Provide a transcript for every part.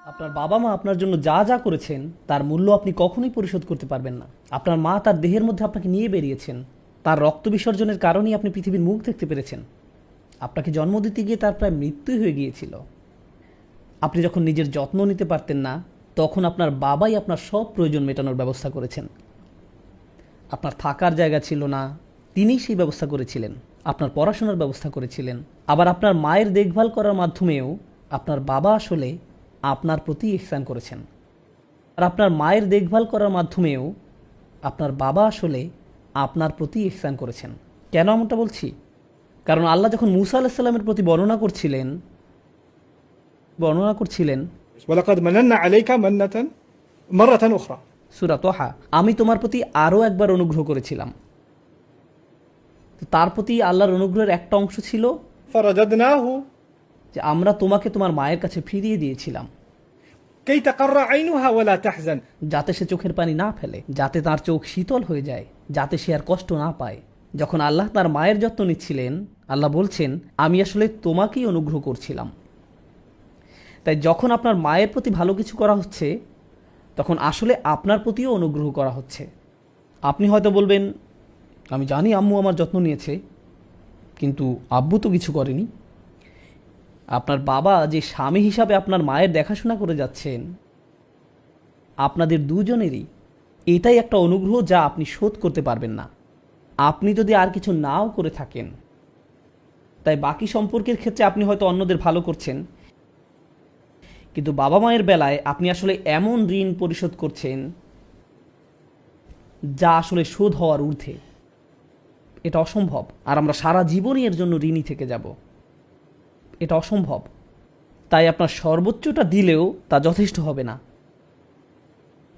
আপনার বাবা মা আপনার জন্য যা যা করেছেন তার মূল্য আপনি কখনোই পরিশোধ করতে পারবেন না। আপনার মা তার দেহের মধ্যে আপনাকে নিয়ে বেরিয়েছেন, তার রক্ত বিসর্জনের কারণেই আপনি পৃথিবীর মুখ দেখতে পেরেছেন। আপনাকে জন্ম দিতে গিয়ে তার প্রায় মৃত্যুই হয়ে গিয়েছিল। আপনি যখন নিজের যত্ন নিতে পারতেন না, তখন আপনার বাবাই আপনার সব প্রয়োজন মেটানোর ব্যবস্থা করেছেন। আপনার থাকার জায়গা ছিল না, তিনিই সেই ব্যবস্থা করেছিলেন। আপনার পড়াশোনার ব্যবস্থা করেছিলেন। আবার আপনার মায়ের দেখভাল করার মাধ্যমেও আপনার বাবা আসলে আপনার প্রতি ইহসান করেছেন। আর আপনার মায়ের দেখভাল করার মাধ্যমেও আপনার বাবা আসলে আপনার প্রতি ইহসান করেছেন। কেন এমনটা বলছি? কারণ আল্লাহ যখন মূসা আলাইহিস সালামের প্রতি বর্ণনা করছিলেন ওয়ালাকাদ মানান্না আলাইকা মান্নাতান মারাতান উখরা, সূরা তাহা, আমি তোমার প্রতি আরও একবার অনুগ্রহ করেছিলাম। তো তার প্রতি আল্লাহর অনুগ্রহের একটা অংশ ছিল ফারাদাদনাহু যে আমরা তোমাকে তোমার মায়ের কাছে ফিরিয়ে দিয়েছিলাম, কাই তাকাররা আইনুহা ওয়ালা তাহজান, যাতে সে চোখের পানি না ফেলে, যাতে তার চোখ শীতল হয়ে যায়, যাতে সে আর কষ্ট না পায়। যখন আল্লাহ তার মায়ের যত্ন নিচ্ছিলেন, আল্লাহ বলছেন আমি আসলে তোমাকেই অনুগ্রহ করছিলাম। তাই যখন আপনার মায়ের প্রতি ভালো কিছু করা হচ্ছে, তখন আসলে আপনার প্রতিও অনুগ্রহ করা হচ্ছে। আপনি হয়তো বলবেন আমি জানি আম্মু আমার যত্ন নিয়েছে, কিন্তু আব্বু তো কিছু করেনি। আপনার বাবা যে স্বামী হিসাবে আপনার মায়ের দেখাশোনা করে যাচ্ছেন, আপনাদের দুজনেরই এটাই একটা অনুগ্রহ যা আপনি শোধ করতে পারবেন না, আপনি যদি আর কিছু নাও করে থাকেন। তাই বাকি সম্পর্কের ক্ষেত্রে আপনি হয়তো অন্যদের ভালো করছেন, কিন্তু বাবা মায়ের বেলায় আপনি আসলে এমন ঋণ পরিশোধ করছেন যা আসলে শোধ হওয়ার ঊর্ধ্বে। এটা অসম্ভব। আর আমরা সারা জীবনই এর জন্য ঋণী থেকে যাব। এটা অসম্ভব। তাই আপনার সর্বোচ্চটা দিলেও তা যথেষ্ট হবে না।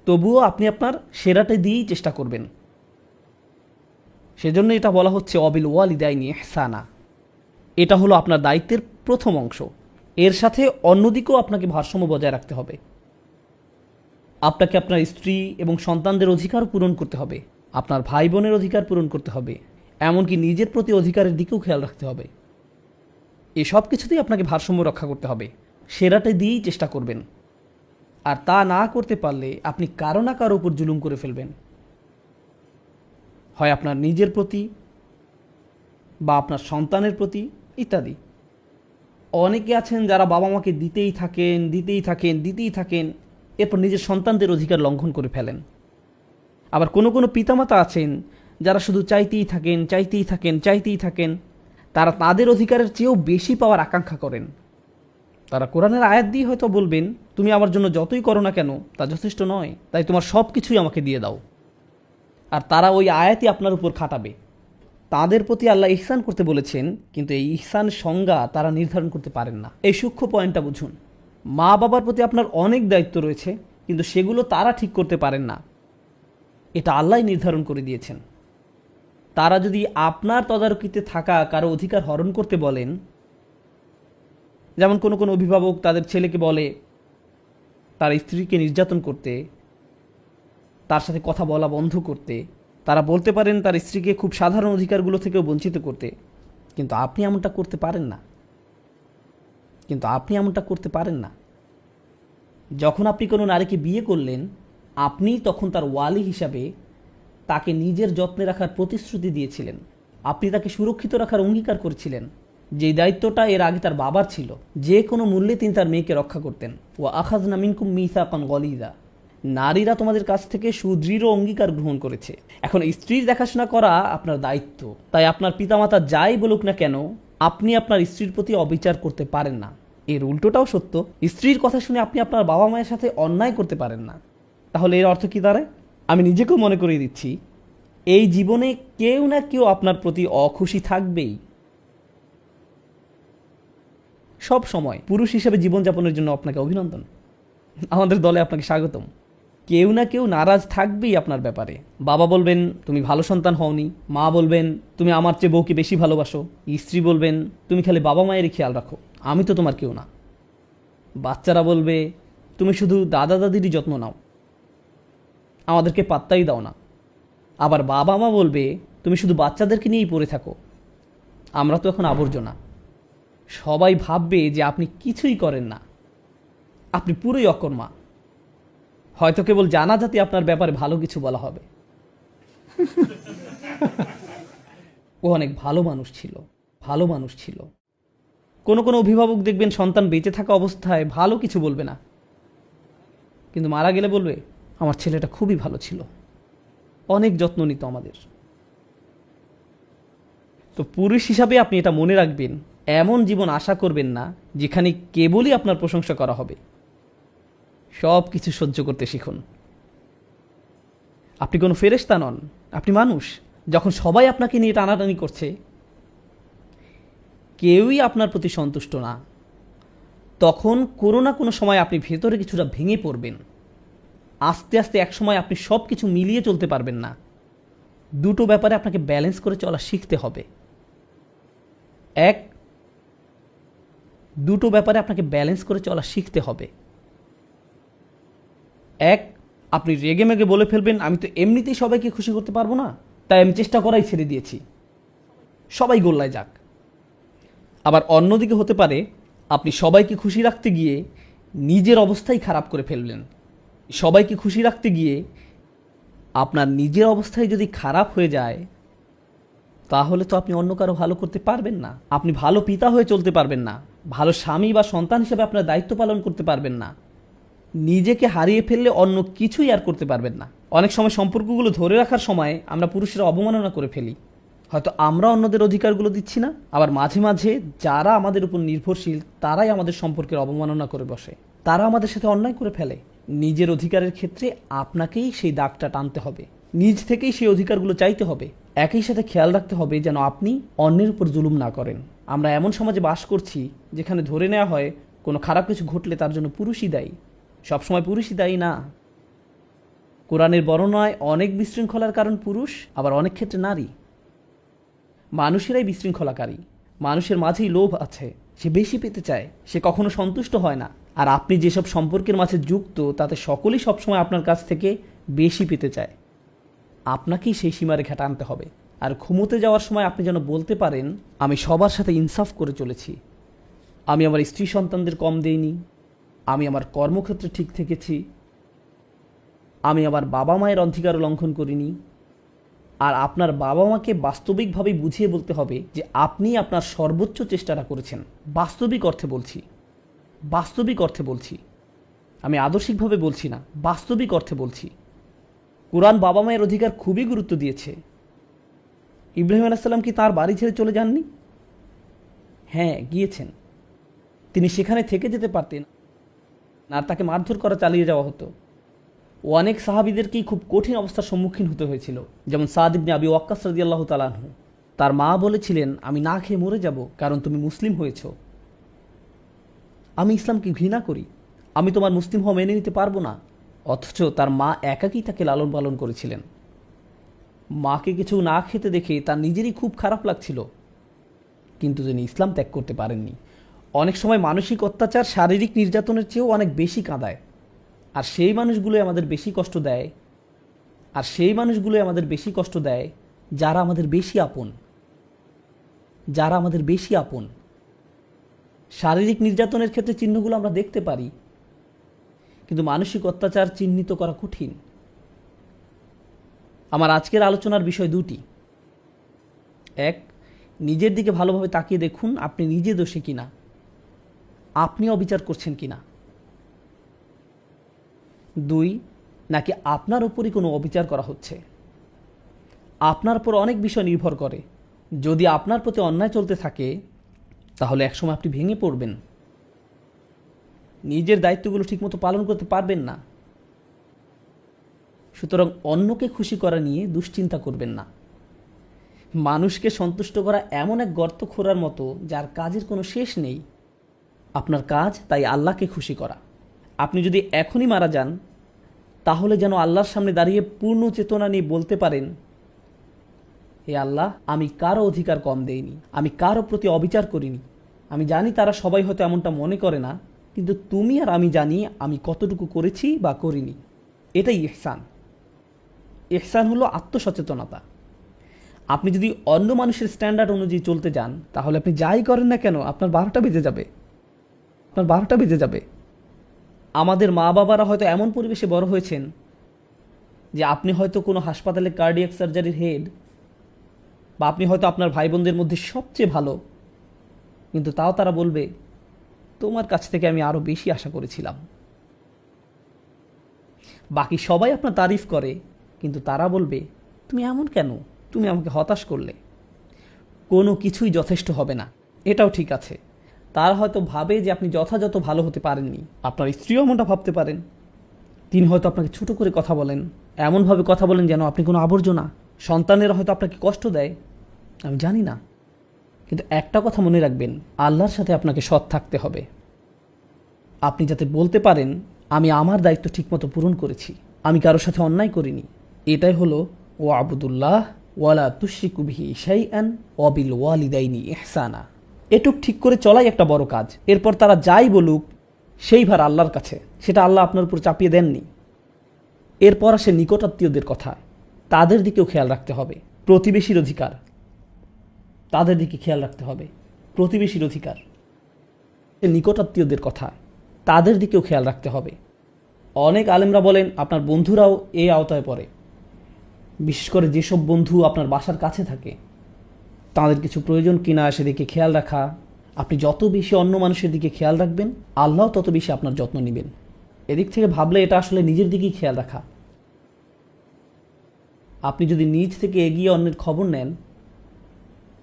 তবুও আপনি আপনার সেরাটা দিয়েই চেষ্টা করবেন। সেজন্য এটা বলা হচ্ছে অবিল ওয়ালিদাইনি ইহসানা। এটা হলো আপনার দায়িত্বের প্রথম অংশ। এর সাথে অন্যদিকেও আপনাকে ভারসাম্য বজায় রাখতে হবে। আপনাকে আপনার স্ত্রী এবং সন্তানদের অধিকার পূরণ করতে হবে, আপনার ভাই বোনের অধিকার পূরণ করতে হবে, এমনকি নিজের প্রতি অধিকারের দিকেও খেয়াল রাখতে হবে। এসব কিছুতেই আপনাকে ভারসাম্য রক্ষা করতে হবে। সেরাটা দিয়েই চেষ্টা করবেন। আর তা না করতে পারলে আপনি কারো না কারো উপর জুলুম করে ফেলবেন, হয় আপনার নিজের প্রতি বা আপনার সন্তানের প্রতি ইত্যাদি। অনেকে আছেন যারা বাবা মাকে দিতেই থাকেন, এরপর নিজের সন্তানদের অধিকার লঙ্ঘন করে ফেলেন। আবার কোনো কোনো পিতামাতা আছেন যারা শুধু চাইতেই থাকেন, তারা তাদের অধিকারের চেয়েও বেশি পাওয়ার আকাঙ্ক্ষা করেন। তারা কোরআনের আয়াত দিয়ে হয়তো বলবেন তুমি আমার জন্য যতই করো না কেন তা যথেষ্ট নয়, তাই তোমার সব কিছুই আমাকে দিয়ে দাও। আর তারা ওই আয়াতই আপনার উপর খাটাবে। তাদের প্রতি আল্লাহ ইহসান করতে বলেছেন, কিন্তু এই ইহসান সংজ্ঞা তারা নির্ধারণ করতে পারেন না। এই সূক্ষ্ম পয়েন্টটা বুঝুন। মা বাবার প্রতি আপনার অনেক দায়িত্ব রয়েছে, কিন্তু সেগুলো তারা ঠিক করতে পারেন না। এটা আল্লাহ নির্ধারণ করে দিয়েছেন। তারা যদি আপনার তদারকিতে থাকা কারো অধিকার হরণ করতে বলেন, যেমন কোনো কোনো অভিভাবক তাদের ছেলেকে বলে তার স্ত্রীকে নির্যাতন করতে, তার সাথে কথা বলা বন্ধ করতে, তারা বলতে পারেন তার স্ত্রীকে খুব সাধারণ অধিকারগুলো থেকেও বঞ্চিত করতে, কিন্তু আপনি এমনটা করতে পারেন না। যখন আপনি কোনো নারীকে বিয়ে করলেন, আপনি তখন তার ওয়ালি হিসাবে তাকে নিজের যত্নে রাখার প্রতিশ্রুতি দিয়েছিলেন। আপনি তাকে সুরক্ষিত রাখার অঙ্গীকার করেছিলেন, যেই দায়িত্বটা এর আগে তার বাবার ছিল। যে কোনো মূল্যে তিনি তার মেয়েকে রক্ষা করতেন। ওয়া আখাযনা মিনকুম মিসাকান গলিযা। নারীরা তোমাদের কাছ থেকে সুদৃঢ় অঙ্গীকার গ্রহণ করেছে। এখন স্ত্রীর দেখাশোনা করা আপনার দায়িত্ব। তাই আপনার পিতামাতা যাই বলুক না কেন, আপনি আপনার স্ত্রীর প্রতি অবিচার করতে পারেন না। এর উল্টোটাও সত্য, স্ত্রীর কথা শুনে আপনি আপনার বাবা মায়ের সাথে অন্যায় করতে পারেন না। তাহলে এর অর্থ কী দাঁড়ায়? আমি নিজেকেও মনে করিয়ে দিচ্ছি, এই জীবনে কেউ না কেউ আপনার প্রতি অখুশি থাকবেই। সব সময় পুরুষ হিসেবে জীবনযাপনের জন্য আপনাকে অভিনন্দন, আমাদের দলে আপনাকে স্বাগতম। কেউ না কেউ নারাজ থাকবেই আপনার ব্যাপারে। বাবা বলবেন তুমি ভালো সন্তান হওনি, মা বলবেন তুমি আমার চেয়ে বউকে বেশি ভালোবাসো, স্ত্রী বলবেন তুমি খালি বাবা মায়েরই খেয়াল রাখো, আমি তো তোমার কেউ না। বাচ্চারা বলবে তুমি শুধু দাদা দাদিরই যত্ন নাও, আমাদেরকে পাত্তাই দাও না। আবার বাবা মা বলবে তুমি শুধু বাচ্চাদেরকে নিয়েই পড়ে থাকো, আমরা তো এখন আবর্জনা। সবাই ভাববে যে আপনি কিছুই করেন না। আপনি পুরোই অকর্মা। হয়তো কেবল জানাজাতে আপনার ব্যাপারে ভালো কিছু বলা হবে। ও অনেক ভালো মানুষ ছিল, ভালো মানুষ ছিল। কোনো কোনো অভিভাবক দেখবেন সন্তান বেঁচে থাকা অবস্থায় ভালো কিছু বলবে না, কিন্তু মারা গেলে বলবে আমার ছেলেটা খুবই ভালো ছিল, অনেক যত্ন নিত আমাদের। তো পুরুষ হিসাবে আপনি এটা মনে রাখবেন, এমন জীবন আশা করবেন না যেখানে কেবলই আপনার প্রশংসা করা হবে। সব কিছু সহ্য করতে শিখুন। আপনি কোনো ফেরেশতা নন, আপনি মানুষ। যখন সবাই আপনাকে নিয়ে টানাটানি করছে, কেউই আপনার প্রতি সন্তুষ্ট না, তখন কোনো না কোনো সময় আপনি ভেতরে কিছুটা ভেঙে পড়বেন। আস্তে আস্তে এক সময় আপনি সব কিছু মিলিয়ে চলতে পারবেন না। দুটো ব্যাপারে আপনাকে ব্যালেন্স করে চলা শিখতে হবে। দুটো ব্যাপারে আপনাকে ব্যালেন্স করে চলা শিখতে হবে। আপনি রেগে মেগে বলে ফেলবেন আমি তো এমনিতেই সবাইকে খুশি করতে পারবো না, তাই আমি চেষ্টা করাই ছেড়ে দিয়েছি, সবাই গোল্লায় যাক। আবার অন্যদিকে হতে পারে আপনি সবাইকে খুশি রাখতে গিয়ে নিজের অবস্থাই খারাপ করে ফেললেন। সবাইকে খুশি রাখতে গিয়ে আপনার নিজের অবস্থায় যদি খারাপ হয়ে যায়, তাহলে তো আপনি অন্য কারো ভালো করতে পারবেন না। আপনি ভালো পিতা হয়ে চলতে পারবেন না, ভালো স্বামী বা সন্তান হিসেবে আপনার দায়িত্ব পালন করতে পারবেন না। নিজেকে হারিয়ে ফেললে অন্য কিছুই আর করতে পারবেন না। অনেক সময় সম্পর্কগুলো ধরে রাখার সময় আমরা পুরুষেরা অবমাননা করে ফেলি। হয়তো আমরা অন্যদের অধিকারগুলো দিচ্ছি না, আবার মাঝে মাঝে যারা আমাদের উপর নির্ভরশীল তারাই আমাদের সম্পর্কের অবমাননা করে বসে, তারা আমাদের সাথে অন্যায় করে ফেলে। নিজের অধিকারের ক্ষেত্রে আপনাকেই সেই দাগটা টানতে হবে, নিজ থেকেই সেই অধিকারগুলো চাইতে হবে। একই সাথে খেয়াল রাখতে হবে যেন আপনি অন্যের উপর জুলুম না করেন। আমরা এমন সমাজে বাস করছি যেখানে ধরে নেওয়া হয় কোনো খারাপ কিছু ঘটলে তার জন্য পুরুষই দায়ী। সবসময় পুরুষই দায়ী না। কোরআনের বর্ণনায় অনেক বিশৃঙ্খলার কারণ পুরুষ, আবার অনেক ক্ষেত্রে নারী। মানুষেরাই বিশৃঙ্খলাকারী। মানুষের মাঝেই লোভ আছে, সে বেশি পেতে চায়, সে কখনো সন্তুষ্ট হয় না। আর আপনি যেসব সম্পর্কের মাঝে যুক্ত তাতে সকলেই সবসময় আপনার কাছ থেকে বেশি পেতে চায়। আপনাকেই সেই সীমারেখা টানতে হবে। আর ঘুমোতে যাওয়ার সময় আপনি যেন বলতে পারেন আমি সবার সাথে ইনসাফ করে চলেছি, আমি আমার স্ত্রী সন্তানদের কম দেইনি, আমি আমার কর্মক্ষেত্রে ঠিক থেকেছি, আমি আমার বাবা মায়ের অধিকার লঙ্ঘন করিনি। আর আপনার বাবা মাকে বাস্তবিকভাবে বুঝিয়ে বলতে হবে যে আপনি আপনার সর্বোচ্চ চেষ্টাটা করেছেন। বাস্তবিক অর্থে বলছি, বাস্তবিক অর্থে বলছি, আমি আদর্শিকভাবে বলছি না, বাস্তবিক অর্থে বলছি। কোরআন বাবা মায়ের অধিকার খুবই গুরুত্ব দিয়েছে। ইব্রাহিম আলাইহিস সালাম কি তাঁর বাড়ি ছেড়ে চলে যাননি? হ্যাঁ, গিয়েছেন। তিনি সেখানে থেকে যেতে পারতেন, আর তাকে মারধর করা চালিয়ে যাওয়া হতো। অনেক সাহাবীদেরকেই খুব কঠিন অবস্থার সম্মুখীন হতে হয়েছিল, যেমন সাদ ইবনে আবি ওয়াক্কাস রাদিয়াল্লাহু তাআলা আনহু। তার মা বলেছিলেন আমি না খেয়ে মরে যাব কারণ তুমি মুসলিম হয়েছ। আমি ইসলামকে ঘৃণা করি, আমি তোমার মুসলিম হওয়া মেনে নিতে পারবো না। অথচ তার মা একাকী তাকে লালন পালন করেছিলেন। মাকে কিছু না খেতে দেখে তার নিজেরই খুব খারাপ লাগছিল, কিন্তু তিনি ইসলাম ত্যাগ করতে পারেননি। অনেক সময় মানসিক অত্যাচার শারীরিক নির্যাতনের চেয়েও অনেক বেশি কাঁদায়, আর সেই মানুষগুলোই আমাদের বেশি কষ্ট দেয়, যারা আমাদের বেশি আপন, যারা আমাদের বেশি আপন। শারীরিক নির্যাতনের ক্ষেত্রে চিহ্নগুলো আমরা দেখতে পারি, কিন্তু মানসিক অত্যাচার চিহ্নিত করা কঠিন। আমার আজকের আলোচনার বিষয় দুটি। এক, নিজের দিকে ভালোভাবে তাকিয়ে দেখুন আপনি নিজে দোষী কিনা, আপনি অবিচার করছেন কিনা। দুই, নাকি আপনার উপরই কোনো অবিচার করা হচ্ছে। আপনার উপর অনেক বিষয় নির্ভর করে। যদি আপনার প্রতি অন্যায় চলতে থাকে তাহলে একসময় আপনি ভেঙে পড়বেন, নিজের দায়িত্বগুলো ঠিকমতো পালন করতে পারবেন না। সুতরাং অন্যকে খুশি করা নিয়ে দুশ্চিন্তা করবেন না। মানুষকে সন্তুষ্ট করা এমন এক গর্ত খোঁড়ার মতো যার কাজের কোনো শেষ নেই। আপনার কাজ তাই আল্লাহকে খুশি করা। আপনি যদি এখনই মারা যান তাহলে যেন আল্লাহর সামনে দাঁড়িয়ে পূর্ণ চেতনা নিয়ে বলতে পারেন হে আল্লাহ, আমি কারো অধিকার কম দেইনি, আমি কারো প্রতি অবিচার করিনি। আমি জানি তারা সবাই হয়তো এমনটা মনে করে না, কিন্তু তুমি আর আমি জানি আমি কতটুকু করেছি বা করিনি। এটাই ইহসান। ইহসান হলো আত্মসচেতনতা। আপনি যদি অন্য মানুষের স্ট্যান্ডার্ড অনুযায়ী চলতে যান তাহলে আপনি যাই করেন না কেন আপনার 12টা বেজে যাবে, আপনার 12টা বেজে যাবে। আমাদের মা বাবারা হয়তো এমন পরিবেশে বড় হয়েছেন যে আপনি হয়তো কোনো হাসপাতালে কার্ডিয়াক সার্জারির হেড, বা আপনি হয়তো আপনার ভাই বোনদের মধ্যে সবচেয়ে ভালো, কিন্তু তাও তারা বলবে তোমার কাছ থেকে আমি আরও বেশি আশা করেছিলাম। বাকি সবাই আপনার তারিফ করে, কিন্তু তারা বলবে তুমি এমন কেন, তুমি আমাকে হতাশ করলে। কোনো কিছুই যথেষ্ট হবে না, এটাও ঠিক আছে। তারা হয়তো ভাবে যে আপনি যথাযথ ভালো হতে পারেননি। আপনার স্ত্রীও এমনটা ভাবতে পারেন। তিনি হয়তো আপনাকে ছোট করে কথা বলেন, এমনভাবে কথা বলেন যেন আপনি কোনো আবর্জনা। সন্তানেরা হয়তো আপনাকে কষ্ট দেয়, আমি জানি না, কিন্তু একটা কথা মনে রাখবেন, আল্লাহর সাথে আপনাকে সৎ থাকতে হবে। আপনি যাতে বলতে পারেন আমি আমার দায়িত্ব ঠিকমতো পূরণ করেছি, আমি কারোর সাথে অন্যায় করিনি। এটাই হলো ও আবুদুল্লাহ ওয়ালা তুশরিকু বিহি শাইআন ওয়া বিল ওয়ালিদাইনি ইহসানা। এটুক ঠিক করে চলাই একটা বড় কাজ। এরপর তারা যাই বলুক সেই ভার আল্লাহর কাছে, সেটা আল্লাহ আপনার উপর চাপিয়ে দেননি। এরপর আসে নিকটাত্মীয়দের কথা, তাদের দিকেও খেয়াল রাখতে হবে। প্রতিবেশীর অধিকার, তাদের দিকে খেয়াল রাখতে হবে। প্রতিবেশীর অধিকার, নিকটাত্মীয়দের কথা, তাদের দিকেও খেয়াল রাখতে হবে। অনেক আলেমরা বলেন আপনার বন্ধুরাও এই আওতায় পড়ে, বিশেষ করে যেসব বন্ধু আপনার বাসার কাছে থাকে, তাদের কিছু প্রয়োজন কিনা সেদিকে খেয়াল রাখা। আপনি যত বেশি অন্য মানুষের দিকে খেয়াল রাখবেন, আল্লাহ তত বেশি আপনার যত্ন নেবেন। এদিক থেকে ভাবলে এটা আসলে নিজের দিকেই খেয়াল রাখা। আপনি যদি নিজ থেকে এগিয়ে অন্যের খবর নেন,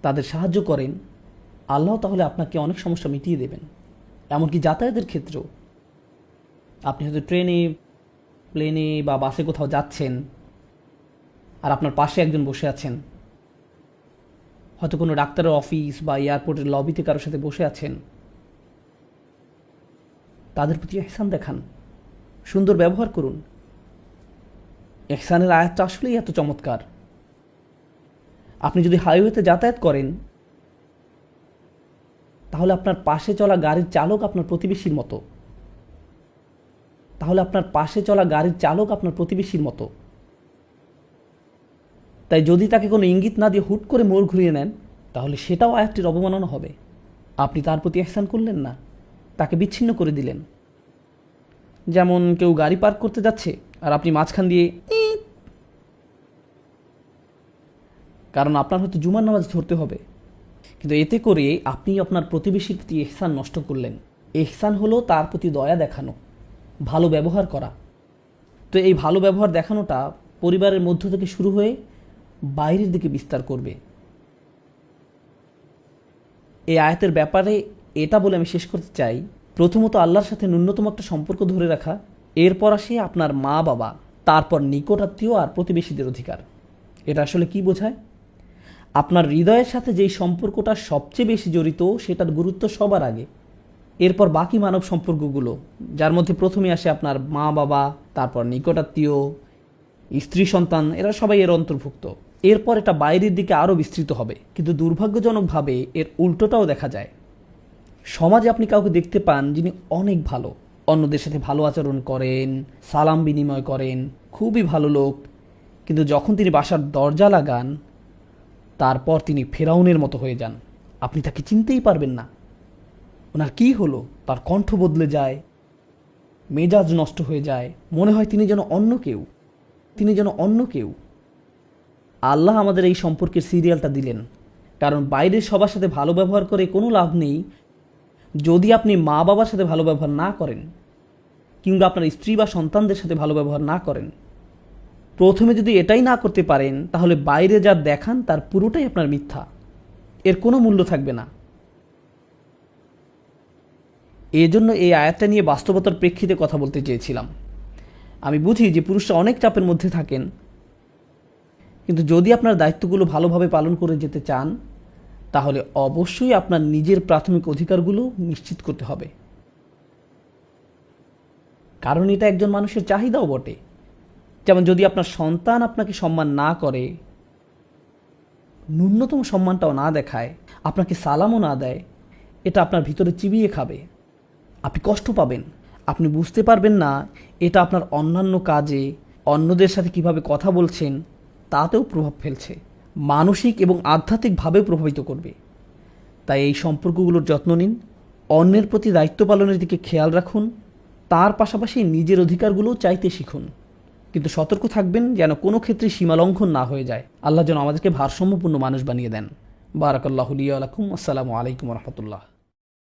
তাদের সাহায্য করেন, আল্লাহ তাহলে আপনাকে অনেক সমস্যা মিটিয়ে দেবেন। এমনকি যাতায়াতের ক্ষেত্রেও, আপনি হয়তো ট্রেনে, প্লেনে বা বাসে কোথাও যাচ্ছেন, আর আপনার পাশে একজন বসে আছেন, হয়তো কোনো ডাক্তারের অফিস বা এয়ারপোর্টের লবিতে কারোর সাথে বসে আছেন, তাদের প্রতি ইহসান দেখান, সুন্দর ব্যবহার করুন। ইহসানের আয়াতটা আসলেই এত চমৎকার। আপনি যদি হাইওয়েতে যাতায়াত করেন, তাহলে আপনার পাশে চলা গাড়ির চালক আপনার প্রতিবেশীর মতো। তাই যদি তাকে কোনো ইঙ্গিত না দিয়ে হুট করে মোড় ঘুরিয়ে নেন, তাহলে সেটাও আয়াতটির অবমাননা হবে। আপনি তার প্রতি ইহসান করলেন না, তাকে বিচ্ছিন্ন করে দিলেন। যেমন কেউ গাড়ি পার্ক করতে যাচ্ছে আর আপনি মাঝখান দিয়ে, কারণ আপনার হয়তো জুমার নামাজ ধরতে হবে, কিন্তু এতে করে আপনি আপনার প্রতিবেশীর প্রতি ইহসান নষ্ট করলেন। ইহসান হলো তার প্রতি দয়া দেখানো, ভালো ব্যবহার করা। তো এই ভালো ব্যবহার দেখানোটা পরিবারের মধ্য থেকে শুরু হয়ে বাইরের দিকে বিস্তার করবে। এই আয়াতের ব্যাপারে এটা বলে আমি শেষ করতে চাই, প্রথমত আল্লাহর সাথে ন্যূনতম একটা সম্পর্ক ধরে রাখা, এরপর আসে আপনার মা বাবা, তারপর নিকটাত্মীয় আর প্রতিবেশীদের অধিকার। এটা আসলে কি বোঝায়? আপনার হৃদয়ের সাথে যেই সম্পর্কটা সবচেয়ে বেশি জড়িত, সেটার গুরুত্ব সবার আগে, এরপর বাকি মানব সম্পর্কগুলো, যার মধ্যে প্রথমে আসে আপনার মা বাবা, তারপর নিকটাত্মীয়, স্ত্রী সন্তান, এরা সবাই এর অন্তর্ভুক্ত। এরপর এটা বাইরের দিকে আরও বিস্তৃত হবে। কিন্তু দুর্ভাগ্যজনকভাবে এর উল্টোটাও দেখা যায়। সমাজে আপনি কাউকে দেখতে পান যিনি অনেক ভালো, অন্যদের সাথে ভালো আচরণ করেন, সালাম বিনিময় করেন, খুবই ভালো লোক, কিন্তু যখন তিনি বাসার দরজা লাগান, তারপর তিনি ফেরাউনের মতো হয়ে যান। আপনি তাকে চিনতেই পারবেন না। ওনার কি হলো? তার কণ্ঠ বদলে যায়, মেজাজ নষ্ট হয়ে যায়, মনে হয় তিনি যেন অন্য কেউ। আল্লাহ আমাদের এই সম্পর্কের সিরিয়ালটা দিলেন, কারণ বাইরের সবার সাথে ভালো ব্যবহার করে কোনো লাভ নেই যদি আপনি মা বাবার সাথে ভালো ব্যবহার না করেন, কিংবা আপনার স্ত্রী বা সন্তানদের সাথে ভালো ব্যবহার না করেন। প্রথমে যদি এটাই না করতে পারেন, তাহলে বাইরে যা দেখান তার পুরোটাই আপনার মিথ্যা, এর কোনো মূল্য থাকবে না। এজন্য এই আয়াতটা নিয়ে বাস্তবতার প্রেক্ষিতে কথা বলতে চেয়েছিলাম। আমি বুঝি যে পুরুষরা অনেক চাপের মধ্যে থাকেন, কিন্তু যদি আপনার দায়িত্বগুলো ভালোভাবে পালন করে যেতে চান, তাহলে অবশ্যই আপনার নিজের প্রাথমিক অধিকারগুলো নিশ্চিত করতে হবে। কারণ এটা একজন মানুষের চাহিদাও বটে। যেমন যদি আপনার সন্তান আপনাকে সম্মান না করে, ন্যূনতম সম্মানটাও না দেখায়, আপনাকে সালামও না দেয়, এটা আপনার ভিতরে চিবিয়ে খাবে। আপনি কষ্ট পাবেন, আপনি বুঝতে পারবেন না এটা আপনার অন্যান্য কাজে, অন্যদের সাথে কিভাবে কথা বলছেন তাতেও প্রভাব ফেলছে, মানসিক এবং আধ্যাত্মিকভাবেও প্রভাবিত করবে। তাই এই সম্পর্কগুলোর যত্ন নিন, অন্যের প্রতি দায়িত্ব পালনের দিকে খেয়াল রাখুন, তার পাশাপাশি নিজের অধিকারগুলোও চাইতে শিখুন, কিন্তু সতর্ক থাকবেন যেন কোনো ক্ষেত্রে সীমালঙ্ঘন না হয়ে যায়। আল্লাহ যেন আমাদেরকে ভারসাম্যপূর্ণ মানুষ বানিয়ে দেন। বারাকাল্লাহু লি ওয়া লাকুম। আসসালামু আলাইকুম ওয়া রাহমাতুল্লাহ।